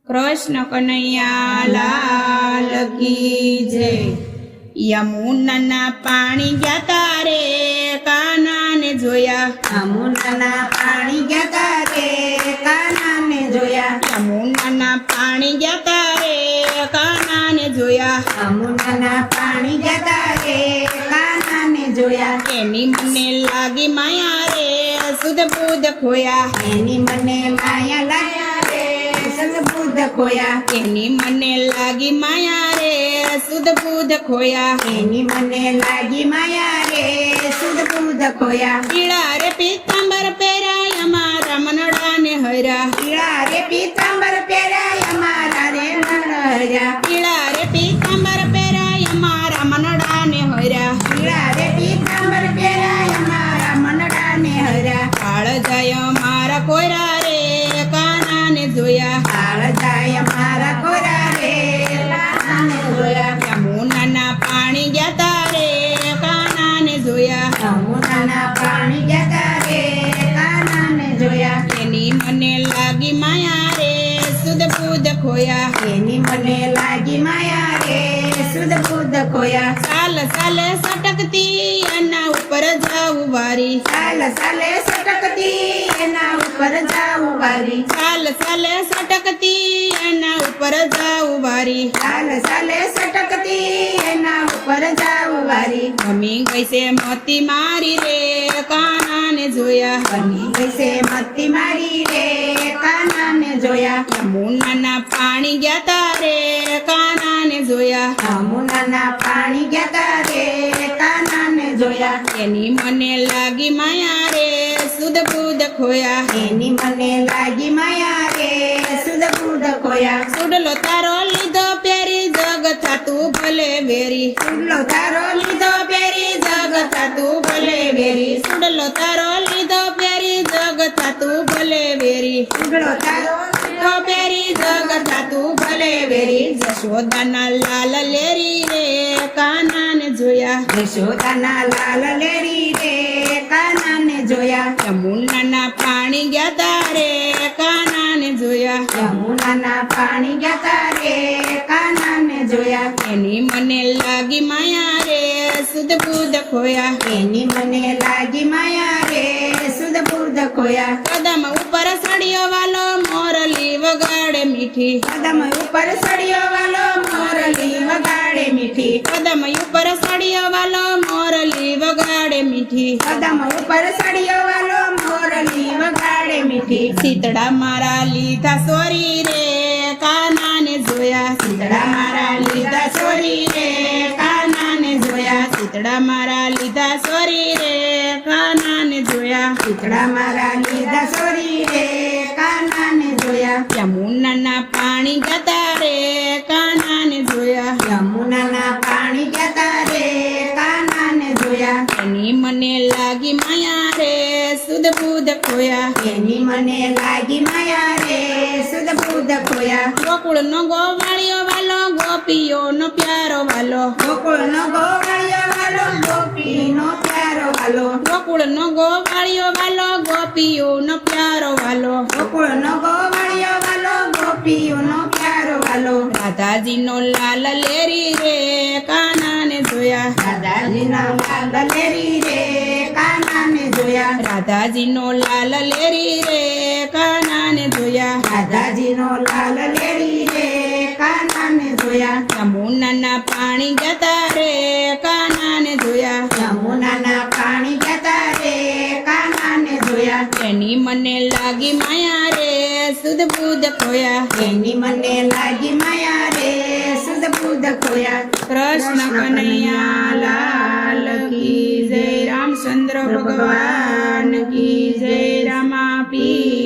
કૃષ્ણ કનૈયા લાલ કી જય। યમુનાના પાણી ગયા તારે કાનાને જોયા, યમુનાના પાણી ગયા તારે કાનાને જોયા, યમુનાના પાણી ગયા તારે કાનાને જોયા, યમુનાના પાણી ગયા તારે કાનાને જોયા, એની મને લાગી માયા રે સુધ બુધ ખોયા, એની મને માયા લાયા રે સદબુદ્ધ ખોયા, એની મને લાગી માયા રે સુધ બુધ ખોયા, એની મને લાગી માયા રે સદબુદ્ધ ખોયા, પીળા રે પીતાંબર પહેરાય અમારા મનડાને હર્યા, પીળા રે પીતાંબર પહેરાય અમારા રે નરહર્યા, પીળા રે પીતાંબર પહેરાય અમારા મનડાને હર્યા, પીળા રે પીતાંબર પહેરાય અમારા મનડાને હર્યા, કાળ જાય મારા કોયરા રે કાનાને જોયા, કાળ જાય મારા કોરા રે કાનાને જોયા, યમુનાના પાણી ગયા તારે કાનાને જોયા, યમુનાના પાણી ગયા તારે કાનાને જોયા, એની મને લાગી માયા રે સુધ બુધ ખોયા, એની મને લાગી માયા રે સદબુદ્ધ ખોયા, સાલ સાલે સટકતી એના ઉપર જાવું વારી, સાલ સાલે સટકતી એના ઉપર જાવું વારી, સાલ સાલે સટકતી એના ઉપર જાવું વારી, સાલ સાલે સટકતી એના ઉપર જાવું વારી, ગમી ગઈ છે મોતી મારી રે કાનાને જોયા, બની ગઈ છે મતી મારી રે કાનાને જોયા, યમુનાના પાણી ગયા તારે કાનાને જોયા, યમુનાના પાણી ગયા તારે કાનાને જોયા, એની મને લાગી માયા રે સુધ બુધ ખોયા, એની મને લાગી માયા રે સદબુદ્ધ ખોયા, સુડલો તારો લીધો પહેરી જગ થાતું ભલે વેરી, સુડલો તારો લીધો પહેરી જગ થાતું ભલે વેરી, સુડલો તારો લીધો પહેરી જગ થાતું ભલે વેરી, સુડલો તારો તો પહેરી જગ થાતું ભલે વેરી, જશોદાના લાલ લેરી રે કાનાને જોયા, યશોદાના લાલ લેરી રે કાનાને જોયા, યમુનાના પાણી ગયા તારે કાનાને જોયા, યમુનાના પાણી ગયા તારે કાનાને જોયા, એની મને લાગી માયા રે સુધ બુધ ખોયા, એની મને લાગી માયા રે સદબુદ્ધ ખોયા, કદમ ઉપર સળિયો વાલો મોરલી વગાડે મીઠી, કદમ ઉપર સળિયો વાલો મોરલી વગાડે મીઠી, કદમ ઉપર સળિયો વાલો મોરલી વગાડે મીઠી, કદમ ઉપર સળિયો વાલો મોરલી વગાડે મીઠી, શીતળા મારા લીધા સોરી રે કાનાને જોયા, શીતળા મારા લીધા સોરી રે કાનાને જોયા, શીતળા મારા લીધા સોરી રે કાનાને જોયા, શીતળા મારા લીધા સોરી રે કાનાને જોયા, યમુનાના પાણી ગયા રે કાનાને જોયા, યમુનાના પાણી ગયા તારે કાનાને જોયા, એની મને લાગી માયા રે સુધ બુધ ખોયા, એની મને લાગી માયા રે સદબુદ્ધ ખોયા, ગોકુળનો ગોવાળિયો વાલો ગોપીઓનો પ્યારો વાલો, ગોકુળનો ગોવાળિયો વાલો ગોપીનો પ્યારો વાલો, ગોકુળનો ગોવાળિયો વાલો ગોપીઓનો પ્યારો વાલો, ગોકુળનો ગોવાળિયો વાલો ગોપીઓનો પ્યારો વાલો, રાધાજીનો લાલ લેરી રે કાનાને જોયા, દાદાજીના લાલ લેરી રે કાનાને જોયા, રાધાજીનો લાલ લેરી રે કાનાને જોયા, દાદાજીનો લાલ લેરી રે કાનાને જોયા, યમુનાના પાણી ગયા રે કાનાને જોયા, યમુનાના પાણી ગયા તારે કાનાને જોયા, એની મને લાગી માયા રે સુધ બુધ ખોયા, એની મને લાગી માયા રે સદબુદ્ધ ખોયા, કૃષ્ણ કનૈયા લાલ કી જય, રામચંદ્ર ભગવાન કી જય, રામા પી